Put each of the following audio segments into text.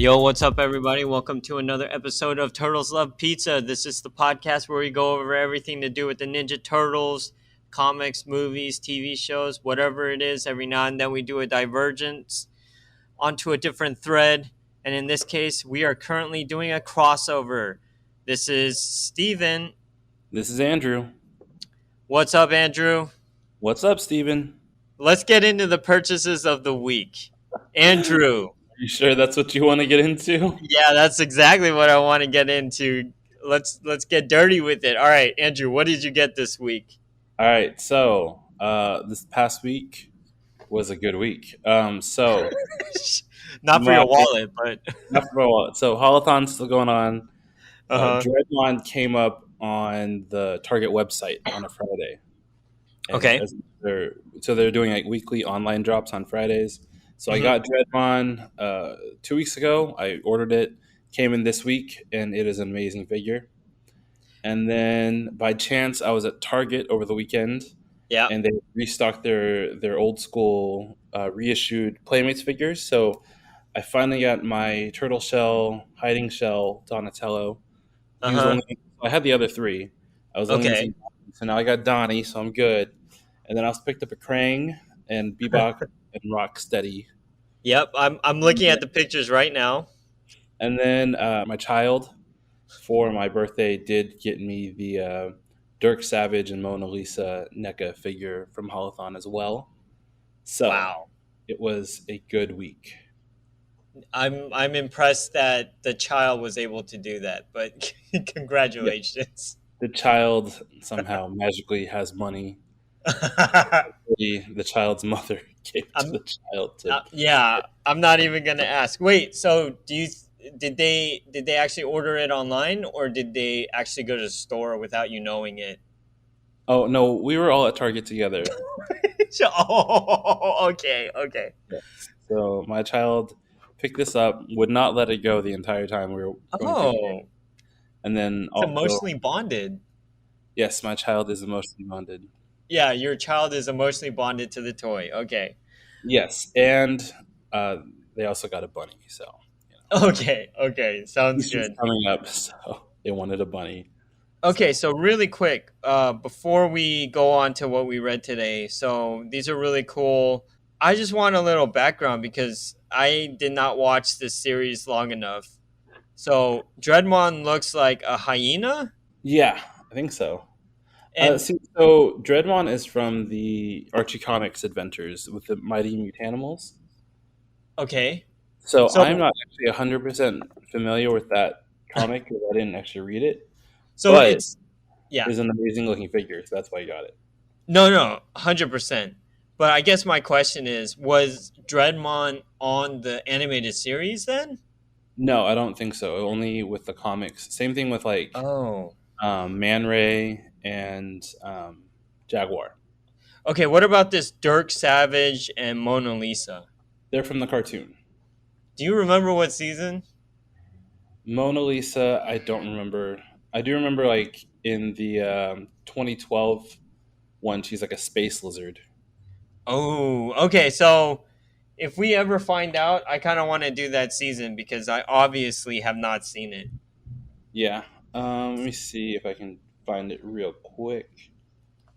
Yo, what's up, everybody? Welcome to another episode of Turtles Love Pizza. This is the podcast where we go over everything to do with the Ninja Turtles, comics, movies, TV shows, whatever it is. Every now and then we do a divergence onto a different thread. And in this case, we are currently doing a crossover. This is Steven. This is Andrew. What's up, Andrew? What's up, Steven? Let's get into the purchases of the week. Andrew. You sure that's what you want to get into? Yeah, that's exactly what I want to get into. Let's get dirty with it. All right, Andrew, what did you get this week? All right, so this past week was a good week. Not for your wallet, but not for my wallet. So Holothon's still going on. uh-huh. Dreadmon came up on the Target website on a Friday. And Okay. they're doing like weekly online drops on Fridays. So I got Dreadmon 2 weeks ago. I ordered it, came in this week, and it is an amazing figure. And then by chance, I was at Target over the weekend, Yeah. and they restocked their old school reissued Playmates figures. So I finally got my Turtle Shell, Hiding Shell, Donatello. I had the other three. I was only Okay. using, so now I got Donnie, so I'm good. And then I also picked up a Krang and Bebop and Rocksteady. Yep, I'm looking at the pictures right now. And then my child, for my birthday, did get me the Dirk Savage and Mona Lisa NECA figure from Holothon as well. So Wow. it was a good week. I'm impressed that the child was able to do that, but congratulations. The child somehow magically has money. The child's mother gave it to the child. Yeah, I'm not even gonna ask. Wait, so did they actually order it online, or did they actually go to the store without you knowing it? Oh no, we were all at Target together. Oh, okay. So my child picked this up, would not let it go the entire time we were going through the game. And then it's emotionally bonded. Yes, my child is emotionally bonded. Yeah, your child is emotionally bonded to the toy. Okay. Yes, and they also got a bunny. So Okay, sounds good. Coming up, so they wanted a bunny. Okay, so really quick, before we go on to what we read today, so these are really cool. I just want a little background because I did not watch this series long enough. So Dreadmon looks like a hyena? Yeah, I think so. And so Dreadmon is from the Archie Comics adventures with the Mighty Mutanimals. okay. So I'm not actually 100% familiar with that comic because I didn't actually read it. So but it's an amazing looking figure, so that's why I got it. No, 100%. But I guess my question is, was Dreadmon on the animated series then? No, I don't think so. Only with the comics. Same thing with Man Ray and Jaguar. Okay, what about this Dirk Savage and Mona Lisa? They're from the cartoon. Do you remember what season? Mona Lisa, I don't remember. I do remember like in the 2012 one, she's like a space lizard. Oh, okay. So if we ever find out, I kind of want to do that season because I obviously have not seen it. Yeah. Let me see if I can find it real quick.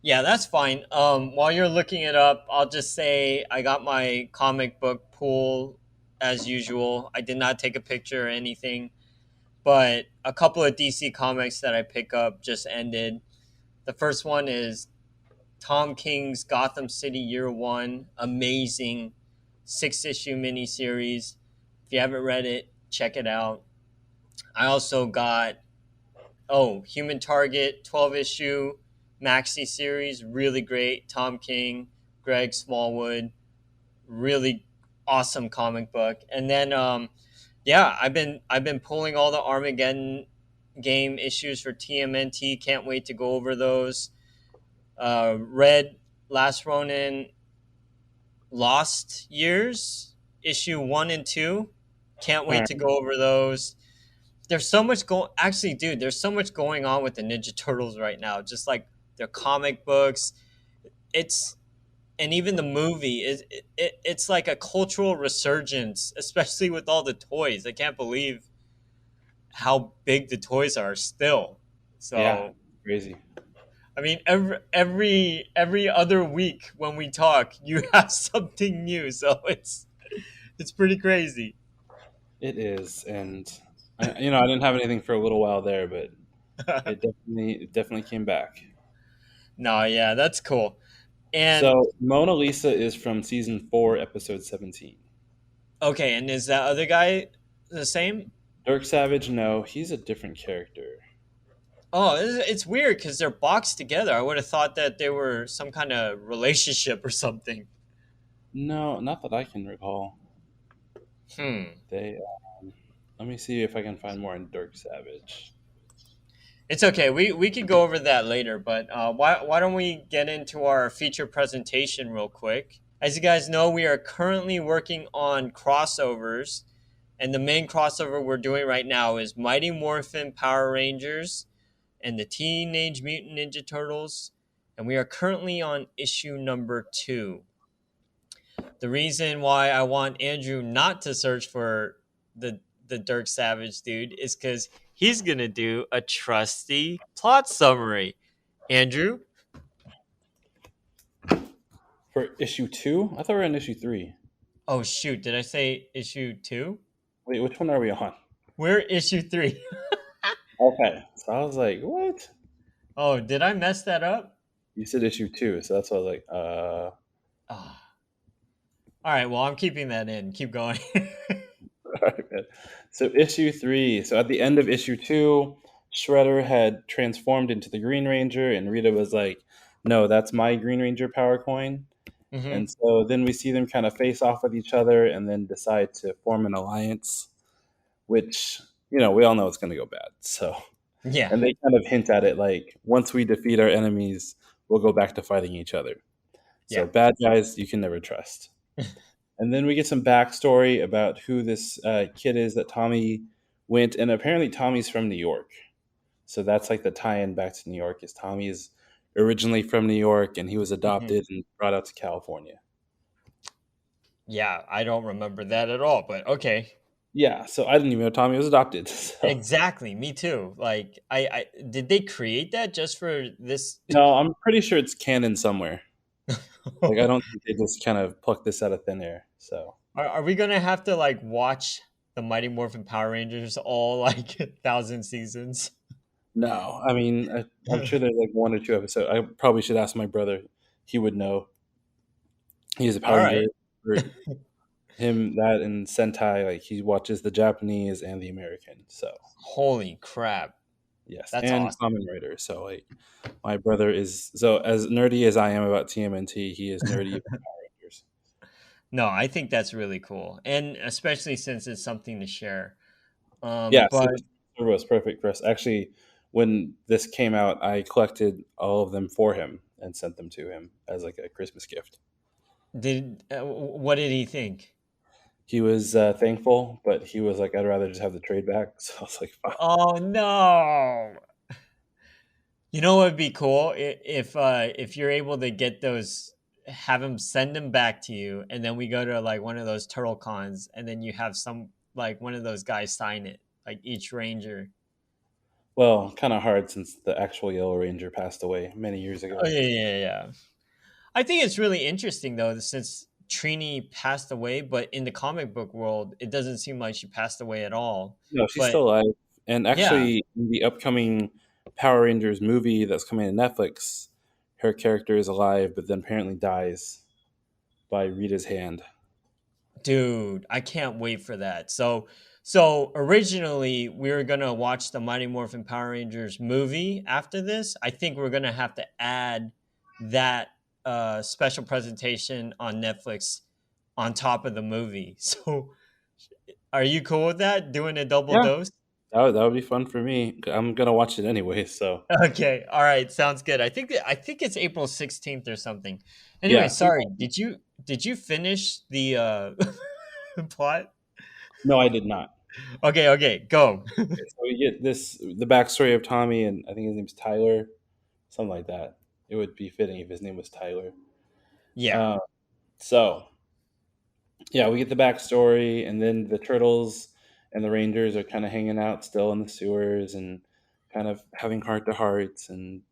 Yeah, that's fine. While you're looking it up, I'll just say I got my comic book pool as usual. I did not take a picture or anything, but a couple of DC comics that I pick up just ended. The first one is Tom King's Gotham City Year One. Amazing 6-issue miniseries. If you haven't read it, check it out. I also got Human Target 12-issue maxi series, really great. Tom King, Greg Smallwood, really awesome comic book. And then I've been pulling all the Armageddon game issues for TMNT. Can't wait to go over those. Read Last Ronin Lost Years issue 1 and 2. Can't wait to go over those. There's so much there's so much going on with the Ninja Turtles right now. Just like their comic books. It's and even the movie it's like a cultural resurgence, especially with all the toys. I can't believe how big the toys are still. Yeah, So crazy. I mean, every other week when we talk, you have something new. So it's pretty crazy. It is, and I didn't have anything for a little while there, but it definitely came back. No, yeah, that's cool. And So Mona Lisa is from season 4, episode 17. okay, and is that other guy the same? Dirk Savage, no, he's a different character. Oh, it's weird because they're boxed together. I would have thought that they were some kind of relationship or something. No, not that I can recall. Hmm. They Let me see if I can find more on Dirk Savage. It's okay. We could go over that later, but why don't we get into our feature presentation real quick? As you guys know, we are currently working on crossovers, and the main crossover we're doing right now is Mighty Morphin Power Rangers and the Teenage Mutant Ninja Turtles, and we are currently on issue number 2. The reason why I want Andrew not to search for the Dirk Savage dude is because he's gonna do a trusty plot summary. Andrew, For issue 2? I thought we were in issue 3. oh shoot, did I say issue 2? Wait, which one are we on? We're issue 3. Okay, so I was like, what? Oh, did I mess that up? You said issue 2, so that's why I was like, Oh. All right, well I'm keeping that in. Keep going. Alright, man. So issue 3. So at the end of issue 2, Shredder had transformed into the Green Ranger, and Rita was like, "No, that's my Green Ranger power coin." Hmm. And so then we see them kind of face off with each other, and then decide to form an alliance, which we all know it's going to go bad. So, Yeah, and they kind of hint at it like, once we defeat our enemies, we'll go back to fighting each other. So yeah. bad guys you can never trust. And then we get some backstory about who this kid is that Tommy went, and apparently Tommy's from New York. So that's like the tie-in back to New York is Tommy is originally from New York, and he was Hmm. adopted and brought out to California. Yeah, I don't remember that at all, but okay. Yeah, so I didn't even know Tommy was adopted. So Exactly, me too. Like, I did they create that just for this? no, I'm pretty sure it's canon somewhere. Like I don't think they just kind of plucked this out of thin air. So Are we gonna have to like watch the Mighty Morphin Power Rangers all like 1,000 seasons? no, I mean I'm sure there's like 1 or 2 episodes. I probably should ask my brother; he would know. He's a All Power Ranger. right. For him, that and Sentai, like he watches the Japanese and the American. So Holy crap, yes, that's and awesome. Kamen Rider. So like my brother is so as nerdy as I am about TMNT, he is nerdy about Power Rangers. No, I think that's really cool, and especially since it's something to share. Yeah, so But this was perfect for us. Actually, when this came out, I collected all of them for him and sent them to him as like a Christmas gift. what did he think? He was thankful, but he was like, "I'd rather just have the trade back." So I was like, "Fine." Oh no! You know what would be cool if you're able to get those, have him send them back to you, and then we go to like one of those turtle cons, and then you have some like one of those guys sign it, like each ranger. Well, kind of hard since the actual Yellow Ranger passed away many years Oh ago. yeah, yeah, yeah. I think it's really interesting though, since Trini passed away, but in the comic book world, it doesn't seem like she passed away at all. No, she's But still alive. And yeah, actually, in the upcoming Power Rangers movie that's coming to Netflix, her character is alive, but then apparently dies by Rita's hand. dude, I can't wait for that. So originally we were gonna watch the Mighty Morphin Power Rangers movie after this. I think we're gonna have to add that special presentation on Netflix on top of the movie. So are you cool with that? Doing a double Yeah, dose? that would be fun for me. I'm gonna watch it anyway. So Okay, all right, sounds good. I think it's April 16th or something. Anyway, yeah, sorry. Did you finish the plot? no, I did not. Okay, okay, go. So we get the backstory of Tommy, and I think his name's Tyler, something like that. It would be fitting if his name was Tyler. Yeah. Uh, so yeah, we get the backstory, and then the turtles and the Rangers are kind of hanging out still in the sewers and kind of having heart to hearts and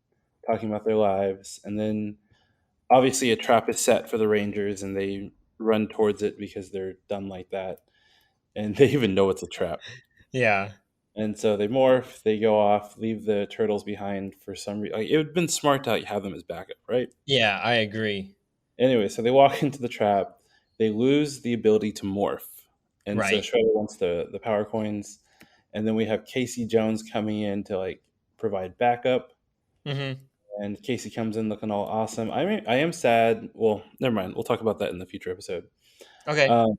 talking about their lives. And then obviously a trap is set for the Rangers, and they run towards it because they're done like that, and they even know it's a trap. Yeah. And so they morph, they go off, leave the turtles behind for some reason. Like, it would have been smart to have them as backup, right? Yeah, I agree. Anyway, so they walk into the trap. They lose the ability to morph, and so Right. Shredder wants the power coins. And then we have Casey Jones coming in to like provide backup. Hmm. And Casey comes in looking all awesome. I mean, I am sad. Well, never mind. We'll talk about that in the future episode. Okay. Um,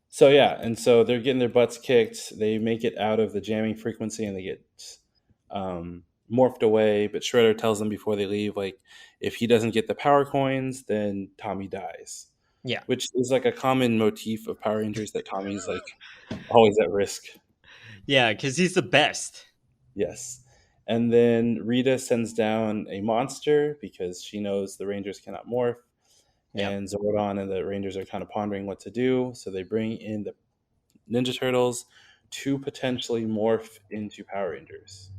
so yeah, and so they're getting their butts kicked. They make it out of the jamming frequency, and they get morphed away. But Shredder tells them before they leave, like, if he doesn't get the power coins, then Tommy dies, Yeah. which is like a common motif of Power Rangers, that Tommy's like always at risk. Yeah, because he's the best. Yes. And then Rita sends down a monster because she knows the Rangers cannot morph. Yep. And Zordon and the Rangers are kind of pondering what to do. So they bring in the Ninja Turtles to potentially morph into Power Rangers.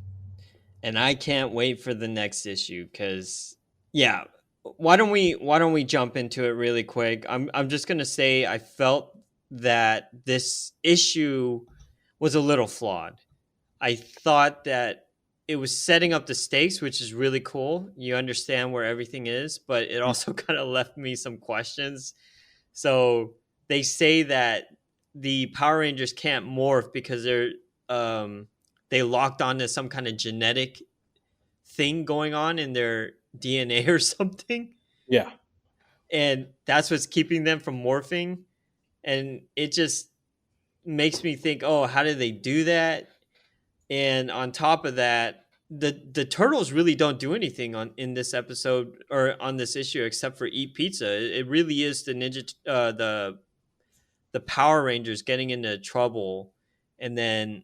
And I can't wait for the next issue because yeah, why don't we jump into it really quick? I'm just gonna say I felt that this issue was a little flawed. I thought that it was setting up the stakes, which is really cool. You understand where everything is, but it Mm. also kind of left me some questions. So they say that the Power Rangers can't morph because um, they locked onto some kind of genetic thing going on in their DNA or something, Yeah. and that's what's keeping them from morphing. And it just makes me think, oh, how did they do that? And on top of that, the turtles really don't do anything on in this episode or on this issue except for eat pizza. It really is the Power Rangers getting into trouble and then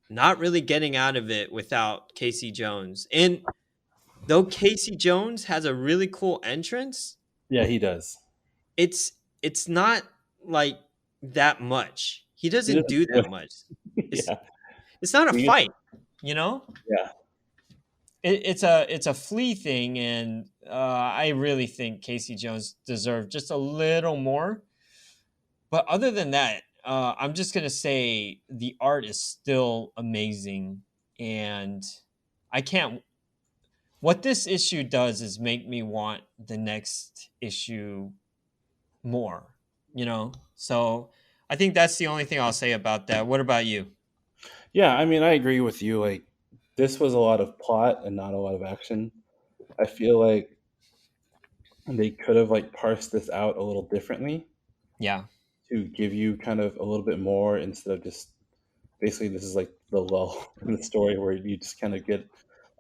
not really getting out of it without Casey Jones. And though Casey Jones has a really cool entrance, Yeah, he does. it's it's not like that much. He He doesn't doesn't do do that much. it. It's Yeah. it's not a We get, fight, you know? yeah. It's a flea thing, and I really think Casey Jones deserved just a little more. But other than that, I'm just gonna say the art is still amazing, and I can't. What this issue does is make me want the next issue more. So I think that's the only thing I'll say about that. What about you? Yeah, I mean, I agree with you. Like, this was a lot of plot and not a lot of action. I feel like they could have like parsed this out a little differently Yeah, to give you kind of a little bit more instead of just basically this is like the lull in the story where you just kind of get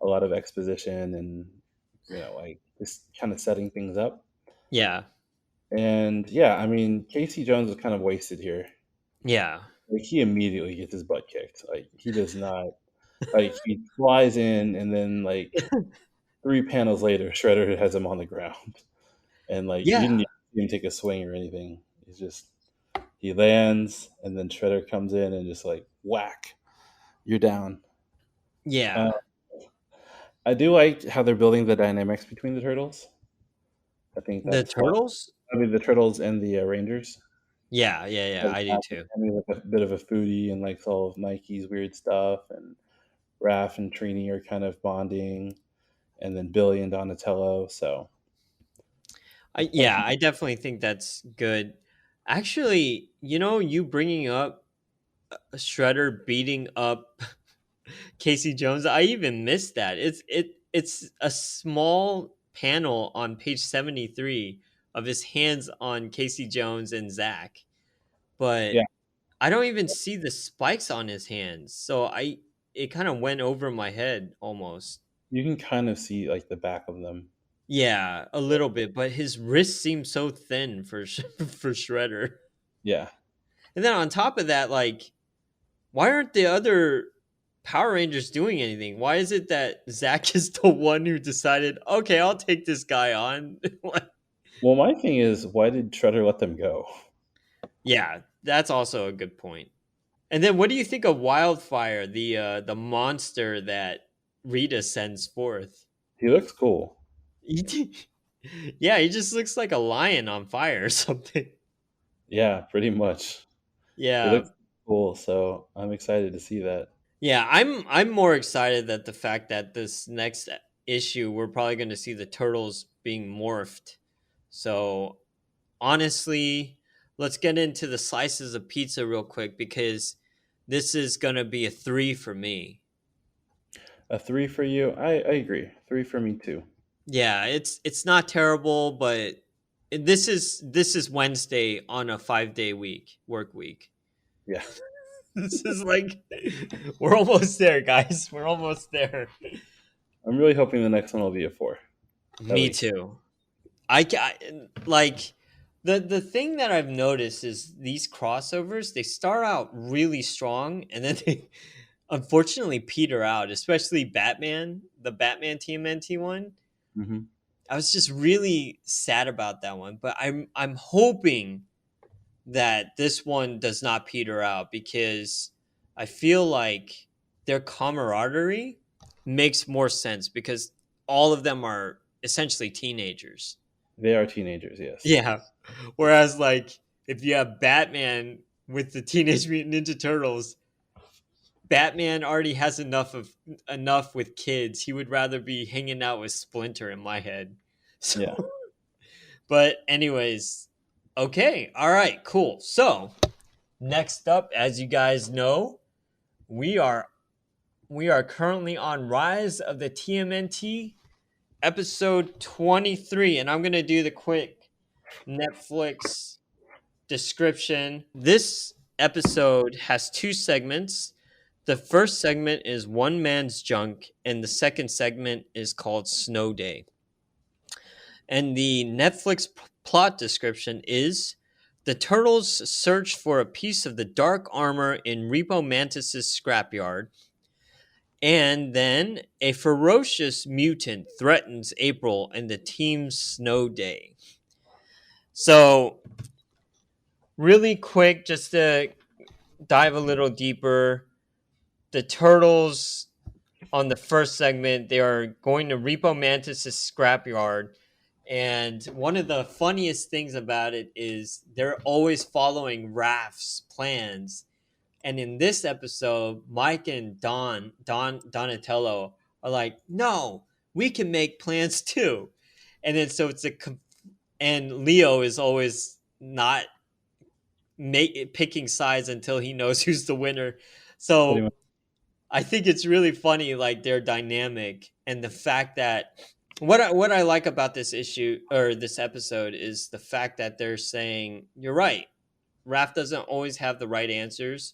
a lot of exposition and like just kind of setting things up. yeah, And yeah, I mean, Casey Jones was kind of wasted here. yeah, Like, he immediately gets his butt kicked. Like, he does not, like, he flies in, and then like three panels later, Shredder has him on the ground, and like you yeah, didn't even see him take a swing or anything. He's just he lands, and then Shredder comes in and just like whack, you're down. yeah. Uh, I do like how they're building the dynamics between the turtles. I think The that's fun. turtles? I mean, the turtles and the Rangers. Yeah, yeah, yeah. I do too. I mean, like a bit of a foodie and likes all of Mikey's weird stuff, and Raph and Trini are kind of bonding, and then Billy and Donatello. So that's Yeah, I definitely think that's good. Actually, you bringing up Shredder beating up Casey Jones, I even missed that. It's a small panel on page 73 of his hands on Casey Jones and Zach, but yeah, I don't even see the spikes on his hands. So it kind of went over my head almost. you can kind of see like the back of them. Yeah, a little bit, but his wrist seems so thin for for Shredder. Yeah, And then on top of that, like, why aren't the other Power Rangers doing anything? Why is it that Zach is the one who decided, okay, I'll take this guy on? Like, Well, my thing is, why did Shredder let them go? Yeah, that's also a good point. And then what do you think of Wildfire, the monster that Rita sends forth? He looks cool. Yeah, he just looks like a lion on fire or something. Yeah, pretty much. He Yeah. looks cool, so I'm excited to see that. Yeah, I'm more excited that the fact that this next issue we're probably going to see the turtles being morphed. So, honestly, let's get into the slices of pizza real quick because this is going to be a 3 for me. A three for you? I agree. Three for me too. Yeah, it's not terrible, but this is Wednesday on a 5-day work week. Yeah, This is like we're almost there, guys. We're almost there. I'm really hoping the next one will be a four, at Me least. too. Like the thing that I've noticed is these crossovers, they start out really strong and then they unfortunately peter out, especially Batman, the Batman TMNT one. Hmm. I was just really sad about that one, but I'm hoping that this one does not peter out because I feel like their camaraderie makes more sense because all of them are essentially teenagers. They are teenagers, yes. Yeah. Whereas like if you have Batman with the Teenage Mutant Ninja Turtles, Batman already has enough with kids. He would rather be hanging out with Splinter in my head. So Yeah. but anyways, okay. All right, cool. So, next up, as you guys know, we are we are currently on Rise of the TMNT episode 23 and I'm going to do the quick Netflix description. This episode has two segments. The first segment is One Man's Junk, and the second segment is called Snow Day. And the Netflix plot description is the turtles search for a piece of the dark armor in Repo Mantis's scrapyard. And then a ferocious mutant threatens April and the team's snow day. So, really quick, just to dive a little deeper, the turtles on the first segment, they are going to Repo Mantis's scrapyard. And one of the funniest things about it is they're always following Raph's plans. And in this episode, Mike and Donatello are like, no, we can make plans too. And then so and Leo is always not picking sides until he knows who's the winner. Pretty So much. I think it's really funny, like their dynamic and the fact that what I like about this issue or this episode is the fact that they're saying you're right. Raph doesn't always have the right answers.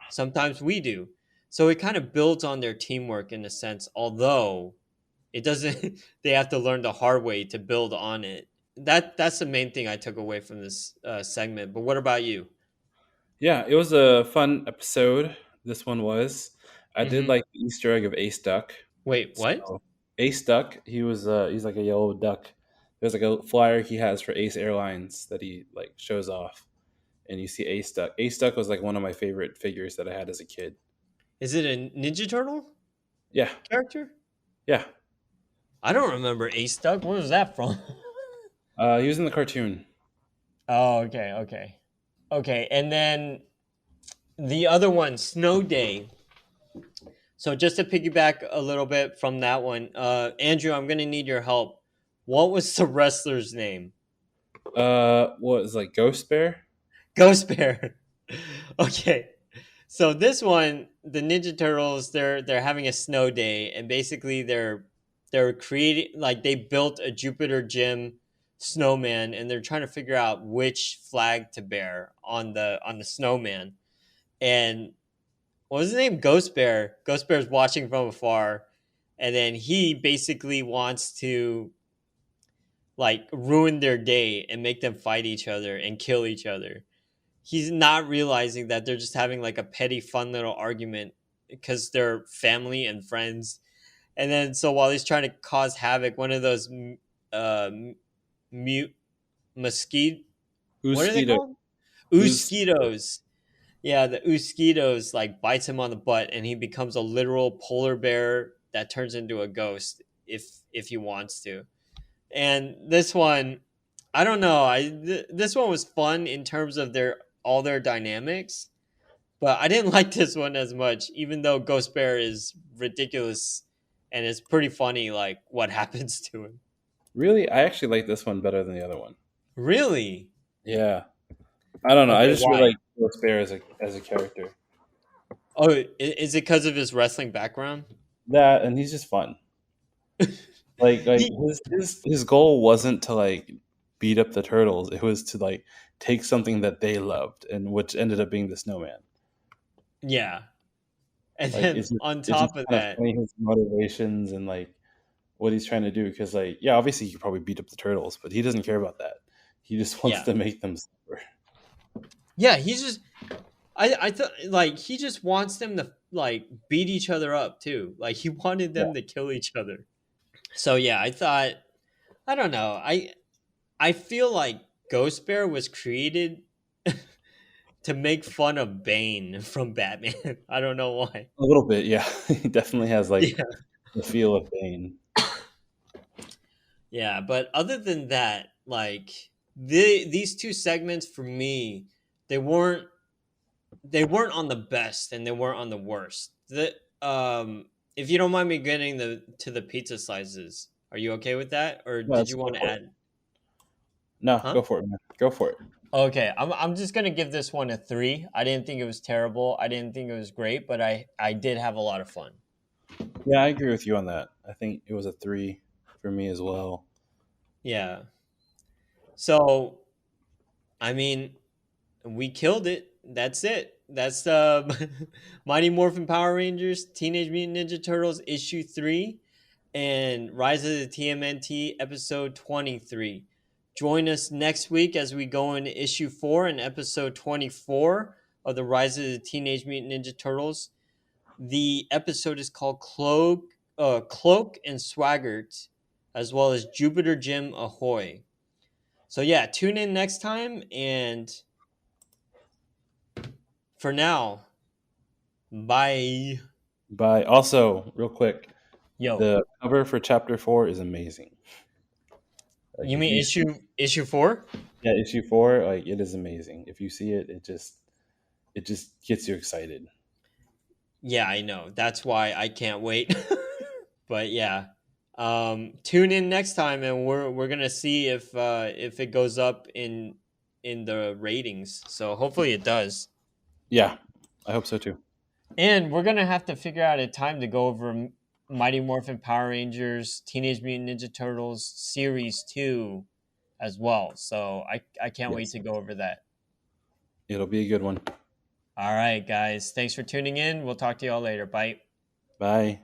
Sometimes we do. So it kind of builds on their teamwork in a sense, although it doesn't. They have to learn the hard way to build on it. That's the main thing I took away from this segment. But what about you? Yeah, it was a fun episode. This one was. I did Hmm. like the Easter egg of Ace Duck. Wait, what? So Ace Duck, he's like a yellow duck. There's like a flyer he has for Ace Airlines that he like shows off, and you see Ace Duck. Ace Duck was like one of my favorite figures that I had as a kid. Is it a Ninja Turtle Yeah, character? yeah. I don't remember Ace Duck. Where was that from? He was in the cartoon. Oh, okay, okay, okay. And then the other one, Snow Day. So just to piggyback a little bit from that one, Andrew, I'm gonna need your help. What was the wrestler's name? What is like Ghost Bear? Ghost Bear. Okay. So this one, the Ninja Turtles, they're having a snow day, and basically they're creating like they built a Jupiter Gym snowman, and they're trying to figure out which flag to bear on the snowman. And what was his name? Ghost Bear. Ghost Bear's watching from afar, and then he basically wants to like ruin their day and make them fight each other and kill each other. He's not realizing that they're just having like a petty, fun little argument because they're family and friends. And then so while he's trying to cause havoc, one of those uh, mute. mosquito. What are they Mosquito. called? Who's Mosquitoes. Yeah, the mosquitoes like bites him on the butt, and he becomes a literal polar bear that turns into a ghost if he wants to. And this one, I don't know. This one was fun in terms of their all their dynamics, but I didn't like this one as much. Even though Ghost Bear is ridiculous, and it's pretty funny, like what happens to him. really? I actually like this one better than the other one. Really? Yeah, I don't know. I Okay, just really why? like Ghost Bear as a character. Oh, is it because of his wrestling background? That and he's just fun. Like He, his goal wasn't to like beat up the turtles. It was to like take something that they loved and which ended up being the snowman. yeah, and Like then on it's just top of kind of that, funny his motivations and like what he's trying to do because like yeah obviously he could probably beat up the turtles but he doesn't care about that. He just wants yeah, to make them suffer. yeah, he's just I thought like he just wants them to like beat each other up too. Like he wanted Yeah, them to kill each other. So yeah, I thought I don't know. I feel like Ghost Bear was created to make fun of Bane from Batman. I don't know why. a little bit. Yeah, he definitely has like Yeah. the feel of Bane. Yeah, but other than that, like these two segments for me, they weren't they weren't on the best and they weren't on the worst. The if you don't mind me getting the pizza slices, are you okay with that, or No, did let's you go want to for it. add? No, Huh? go for it, man. Go for it. Okay, I'm just gonna give this one a 3. I didn't think it was terrible. I didn't think it was great, but I did have a lot of fun. Yeah, I agree with you on that. I think it was a 3 for me as well. Yeah. So I mean, we killed it. That's it. That's Mighty Morphin Power Rangers, Teenage Mutant Ninja Turtles issue 3, and Rise of the TMNT episode 23. Join us next week as we go into issue 4 and episode 24 of the Rise of the Teenage Mutant Ninja Turtles. The episode is called Cloak and Swaggart, as well as Jupiter Jim Ahoy. So yeah, tune in next time, and for now, bye. But also, real quick, Yo, the cover for chapter 4 is amazing. Like you if mean you see, issue 4? yeah, issue 4, like it is amazing. If you see it, it just gets you excited. Yeah, I know. That's why I can't wait. But yeah, tune in next time, and we're gonna see if it goes up in the ratings. So hopefully it does. Yeah, I hope so too. And we're gonna have to figure out a time to go over Mighty Morphin Power Rangers, Teenage Mutant Ninja Turtles Series 2 as well. So I can't wait Yes, to go over that. it'll be a good one. All right, guys. Thanks for tuning in. We'll talk to y'all later. Bye. Bye.